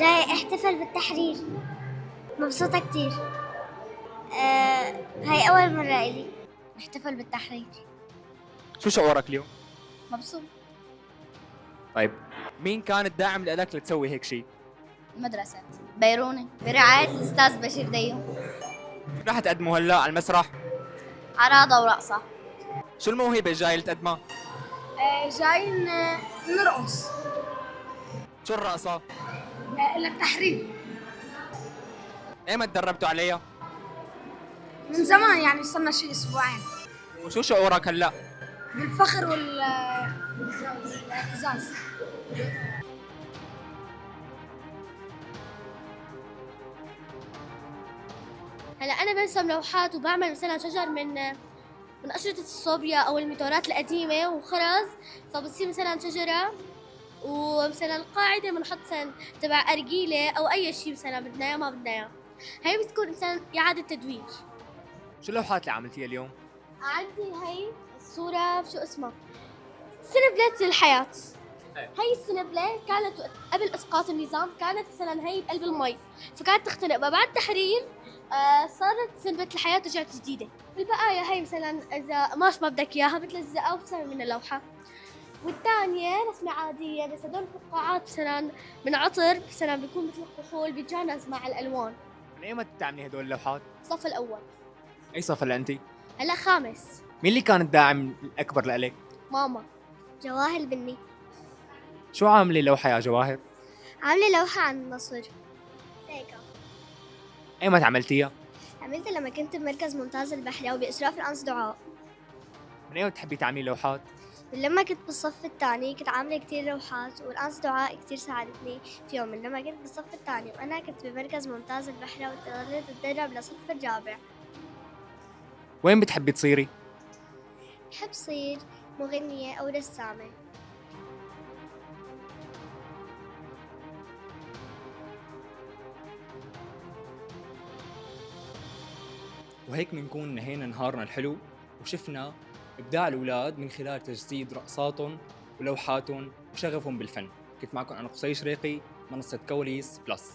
جاي احتفل بالتحرير. مبسوطة كتير. هاي أول مرة إلي احتفل بالتحرير. شو شعورك اليوم؟ مبسوط. طيب مين كان الداعم لك لتسوي هيك شيء؟ مدرسة بيروني برعاية الأستاذ بشير ديو. شو رح تقدموا هلا على المسرح؟ عراضة ورقصة. شو الموهبة الجاية اللي تقدمها؟ جايين نرقص. شو الرقصة؟ للتحرير. ايمت تدربتوا عليها؟ من زمان يعني صرنا شي أسبوعين. وشو شعورك هلا؟ بالفخر والاعتزاز. هلا أنا برسم لوحات وبعمل مثلا شجر من أشرطة الصوبيا أو الميتورات القديمة وخرز، فبتصير مثلا شجرة، ومثلا القاعدة بنحط مثلا تبع أرجيلة أو أي شيء مثلا بدنا إياه ما بدنا إياه. هي بتكون مثلا إعادة تدوير. شو اللوحات اللي عملتيها اليوم؟ عندي هي الصورة شو اسمها؟ سنبلة الحياة. هي السنبلة كانت قبل إسقاط النظام، كانت مثلا هي بقلب المي فكانت تختنق، بعد التحرير صارت سنبلة الحياة رجعت جديدة. البقايا هي مثلا إذا ما بدك إياها بتلزقها وبتصير من اللوحة. والثانية رسمة عادية بس هدول فقاعات مثلا من عطر مثلا بيكون مثل الكحول بيتجانس مع الألوان. من ايمت بتعملي هدول اللوحات؟ الصف الأول. اي صف هلا انت؟ هلا خامس. مين اللي كان الداعم الاكبر لك؟ ماما. جواهر البني. شو عاملة لوحة يا جواهر؟ عاملة لوحة عن النصر. هيك. ايمت عملتيها؟ عملتها لما كنت بمركز ممتاز البحرة وبإشراف الأنس دعاء. من ايمت بتحبي تعملي لوحات؟ ولما كنت بالصف الثاني كنت عاملة كتير لوحات، والأنس دعاء كتير ساعدتني فيهم من لما كنت بالصف الثاني، وأنا كنت بمركز ممتاز البحرة واضطريت أتدرب لصف الرابع. وين بتحبي تصيري؟ بحب صير مغنية أو رسامة. وهيك بنكون نهينا نهارنا الحلو وشفنا إبداع الأولاد من خلال تجسيد رقصاتهم ولوحاتهم وشغفهم بالفن. كنت معكم أنا قصي شريقي، منصة كواليس بلس.